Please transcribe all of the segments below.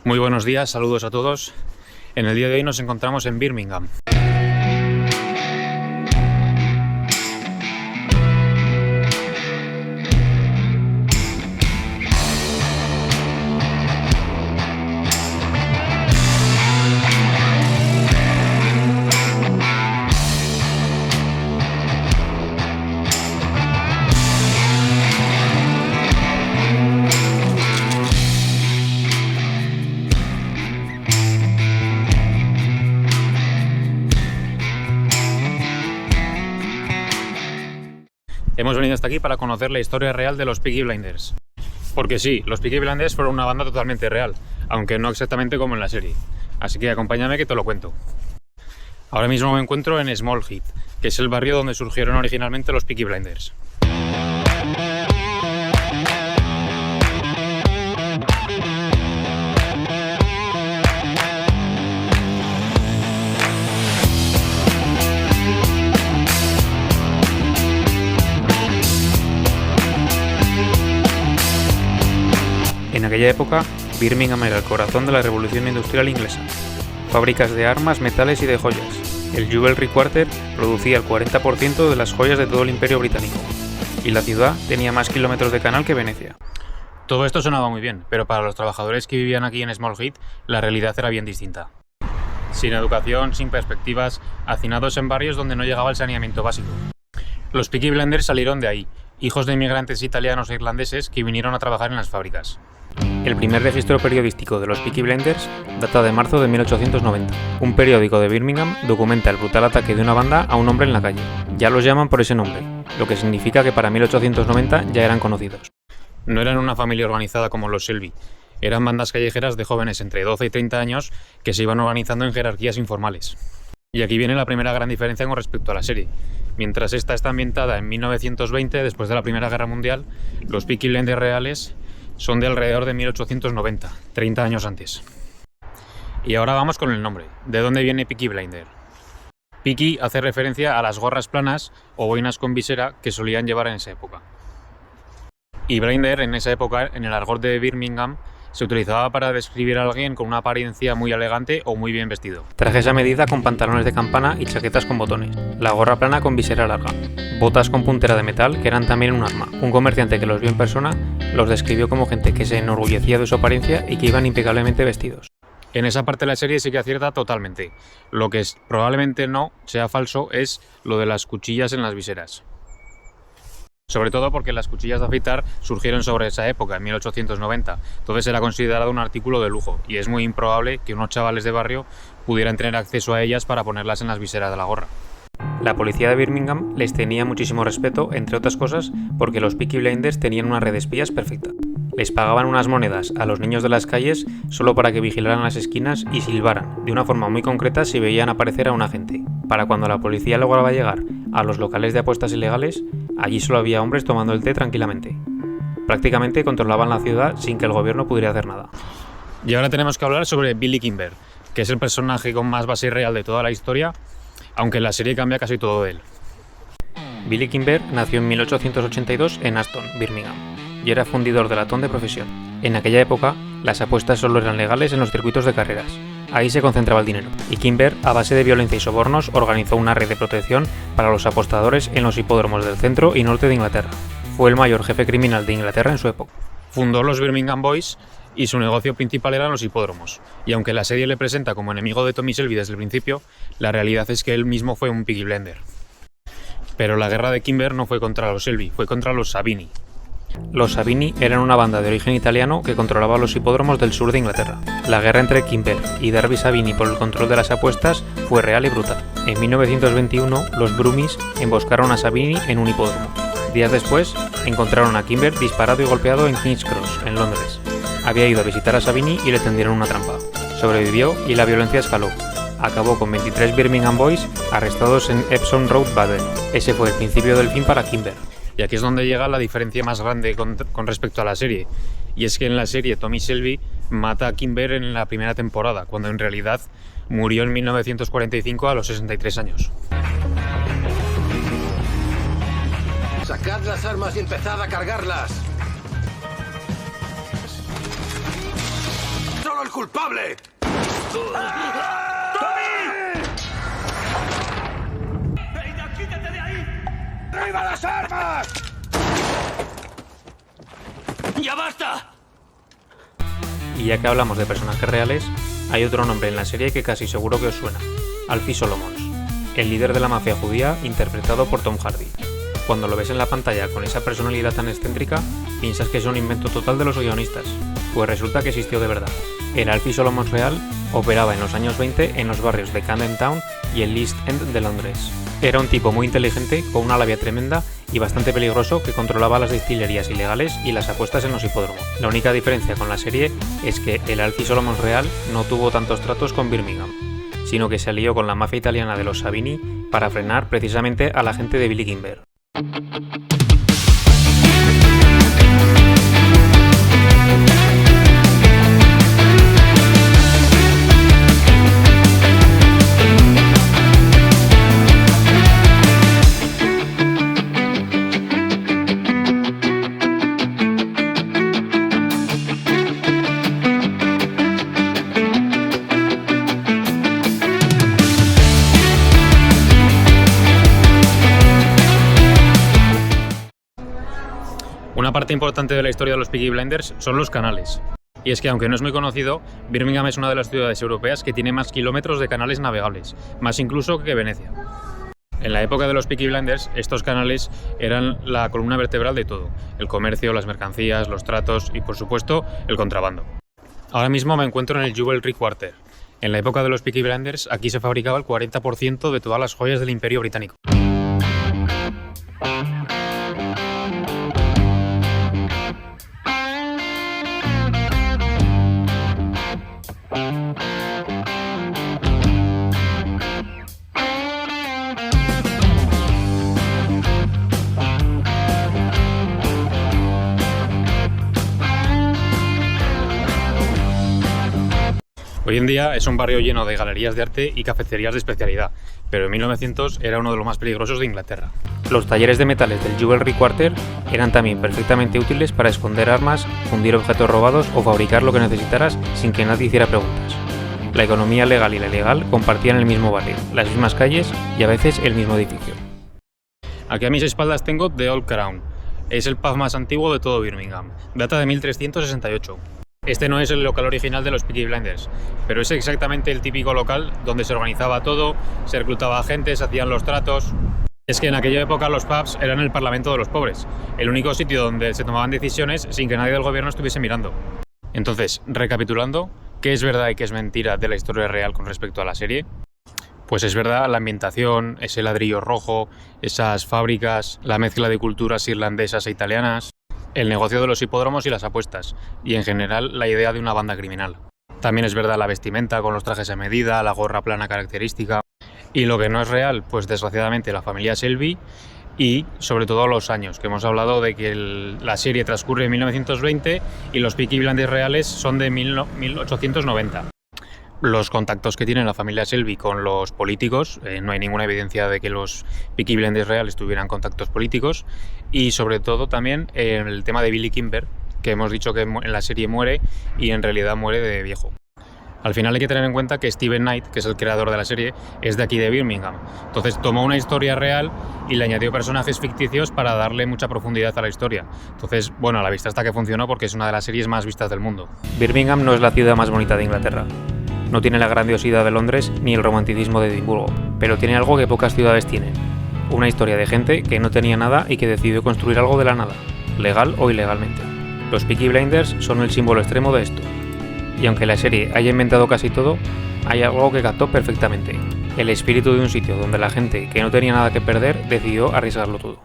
Muy buenos días, saludos a todos. En el día de hoy nos encontramos en Birmingham. Hemos venido hasta aquí para conocer la historia real de los Peaky Blinders. Porque sí, los Peaky Blinders fueron una banda totalmente real, aunque no exactamente como en la serie. Así que acompáñame que te lo cuento. Ahora mismo me encuentro en Small Heath, que es el barrio donde surgieron originalmente los Peaky Blinders. En aquella época, Birmingham era el corazón de la revolución industrial inglesa. Fábricas de armas, metales y de joyas. El Jewelry Quarter producía el 40% de las joyas de todo el Imperio Británico. Y la ciudad tenía más kilómetros de canal que Venecia. Todo esto sonaba muy bien, pero para los trabajadores que vivían aquí en Small Heath, la realidad era bien distinta. Sin educación, sin perspectivas, hacinados en barrios donde no llegaba el saneamiento básico. Los Peaky Blinders salieron de ahí, hijos de inmigrantes italianos e irlandeses que vinieron a trabajar en las fábricas. El primer registro periodístico de los Peaky Blinders data de marzo de 1890. Un periódico de Birmingham documenta el brutal ataque de una banda a un hombre en la calle. Ya los llaman por ese nombre, lo que significa que para 1890 ya eran conocidos. No eran una familia organizada como los Shelby, eran bandas callejeras de jóvenes entre 12 y 30 años que se iban organizando en jerarquías informales. Y aquí viene la primera gran diferencia con respecto a la serie. Mientras esta está ambientada en 1920, después de la Primera Guerra Mundial, los Peaky Blinders reales son de alrededor de 1890, 30 años antes. Y ahora vamos con el nombre. ¿De dónde viene Peaky Blinder? Peaky hace referencia a las gorras planas o boinas con visera que solían llevar en esa época. Y Blinder en esa época, en el argot de Birmingham, se utilizaba para describir a alguien con una apariencia muy elegante o muy bien vestido. Trajes a medida con pantalones de campana y chaquetas con botones. La gorra plana con visera larga. Botas con puntera de metal que eran también un arma. Un comerciante que los vio en persona los describió como gente que se enorgullecía de su apariencia y que iban impecablemente vestidos. En esa parte de la serie sí que acierta totalmente. Lo que probablemente no sea falso es lo de las cuchillas en las viseras. Sobre todo porque las cuchillas de afeitar surgieron sobre esa época, en 1890. Entonces era considerado un artículo de lujo y es muy improbable que unos chavales de barrio pudieran tener acceso a ellas para ponerlas en las viseras de la gorra. La policía de Birmingham les tenía muchísimo respeto, entre otras cosas, porque los Peaky Blinders tenían una red de espías perfecta. Les pagaban unas monedas a los niños de las calles solo para que vigilaran las esquinas y silbaran, de una forma muy concreta si veían aparecer a un agente. Para cuando la policía lograba llegar a los locales de apuestas ilegales, allí solo había hombres tomando el té tranquilamente. Prácticamente controlaban la ciudad sin que el gobierno pudiera hacer nada. Y ahora tenemos que hablar sobre Billy Kimber, que es el personaje con más base real de toda la historia, aunque en la serie cambia casi todo de él. Billy Kimber nació en 1882 en Aston, Birmingham, y era fundidor de latón de profesión. En aquella época, las apuestas solo eran legales en los circuitos de carreras. Ahí se concentraba el dinero, y Kimber, a base de violencia y sobornos, organizó una red de protección para los apostadores en los hipódromos del centro y norte de Inglaterra. Fue el mayor jefe criminal de Inglaterra en su época. Fundó los Birmingham Boys y su negocio principal eran los hipódromos. Y aunque la serie le presenta como enemigo de Tommy Shelby desde el principio, la realidad es que él mismo fue un Peaky Blinder. Pero la guerra de Kimber no fue contra los Shelby, fue contra los Sabini. Los Sabini eran una banda de origen italiano que controlaba los hipódromos del sur de Inglaterra. La guerra entre Kimber y Darby Sabini por el control de las apuestas fue real y brutal. En 1921, los Brummies emboscaron a Sabini en un hipódromo. Días después, encontraron a Kimber disparado y golpeado en King's Cross, en Londres. Había ido a visitar a Sabini y le tendieron una trampa. Sobrevivió y la violencia escaló. Acabó con 23 Birmingham Boys arrestados en Epsom Road, Baden. Ese fue el principio del fin para Kimber. Y aquí es donde llega la diferencia más grande con respecto a la serie. Y es que en la serie Tommy Shelby mata a Kimber en la primera temporada, cuando en realidad murió en 1945 a los 63 años. Sacad las armas y empezad a cargarlas. ¡Solo el culpable! ¡Venga, quítate de ahí! ¡Arriba las armas! ¡Ya basta! Y ya que hablamos de personajes reales, hay otro nombre en la serie que casi seguro que os suena: Alfie Solomons, el líder de la mafia judía interpretado por Tom Hardy. Cuando lo ves en la pantalla con esa personalidad tan excéntrica, piensas que es un invento total de los guionistas, pues resulta que existió de verdad. El Alfie Solomons real operaba en los años 20 en los barrios de Camden Town y el East End de Londres. Era un tipo muy inteligente, con una labia tremenda y bastante peligroso, que controlaba las destilerías ilegales y las apuestas en los hipódromos. La única diferencia con la serie es que el Alfie Solomons real no tuvo tantos tratos con Birmingham, sino que se alió con la mafia italiana de los Savini para frenar precisamente a la gente de Billy Kimber. Una parte importante de la historia de los Peaky Blinders son los canales. Y es que, aunque no es muy conocido, Birmingham es una de las ciudades europeas que tiene más kilómetros de canales navegables, más incluso que Venecia. En la época de los Peaky Blinders, estos canales eran la columna vertebral de todo: el comercio, las mercancías, los tratos y, por supuesto, el contrabando. Ahora mismo me encuentro en el Jewelry Quarter. En la época de los Peaky Blinders, aquí se fabricaba el 40% de todas las joyas del Imperio Británico. Hoy en día es un barrio lleno de galerías de arte y cafeterías de especialidad, pero en 1900 era uno de los más peligrosos de Inglaterra. Los talleres de metales del Jewelry Quarter eran también perfectamente útiles para esconder armas, fundir objetos robados o fabricar lo que necesitaras sin que nadie hiciera preguntas. La economía legal y la ilegal compartían el mismo barrio, las mismas calles y a veces el mismo edificio. Aquí a mis espaldas tengo The Old Crown. Es el pub más antiguo de todo Birmingham. Data de 1368. Este no es el local original de los Peaky Blinders, pero es exactamente el típico local donde se organizaba todo, se reclutaba gente, se hacían los tratos. Es que en aquella época los pubs eran el parlamento de los pobres, el único sitio donde se tomaban decisiones sin que nadie del gobierno estuviese mirando. Entonces, recapitulando, ¿qué es verdad y qué es mentira de la historia real con respecto a la serie? Pues es verdad la ambientación, ese ladrillo rojo, esas fábricas, la mezcla de culturas irlandesas e italianas, el negocio de los hipódromos y las apuestas, y en general la idea de una banda criminal. También es verdad la vestimenta con los trajes a medida, la gorra plana característica. Y lo que no es real, pues desgraciadamente la familia Shelby y sobre todo los años, que hemos hablado de que la serie transcurre en 1920 y los Peaky Blinders reales son de 1890. Los contactos que tiene la familia Shelby con los políticos, no hay ninguna evidencia de que los Peaky Blinders reales tuvieran contactos políticos, y sobre todo también el tema de Billy Kimber, que hemos dicho que en la serie muere y en realidad muere de viejo. Al final hay que tener en cuenta que Steven Knight, que es el creador de la serie, es de aquí de Birmingham. Entonces tomó una historia real y le añadió personajes ficticios para darle mucha profundidad a la historia. Entonces, bueno, a la vista está que funcionó porque es una de las series más vistas del mundo. Birmingham no es la ciudad más bonita de Inglaterra. No tiene la grandiosidad de Londres ni el romanticismo de Edimburgo, pero tiene algo que pocas ciudades tienen: una historia de gente que no tenía nada y que decidió construir algo de la nada, legal o ilegalmente. Los Peaky Blinders son el símbolo extremo de esto. Y aunque la serie haya inventado casi todo, hay algo que captó perfectamente: el espíritu de un sitio donde la gente que no tenía nada que perder decidió arriesgarlo todo.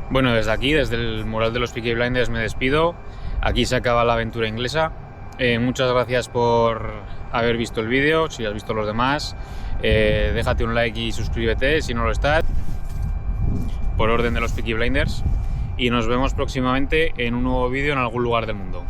Bueno, desde aquí, desde el mural de los Peaky Blinders, me despido. Aquí se acaba la aventura inglesa. Muchas gracias por haber visto el vídeo. Si has visto los demás, déjate un like y suscríbete si no lo estás, por orden de los Peaky Blinders. Y nos vemos próximamente en un nuevo vídeo en algún lugar del mundo.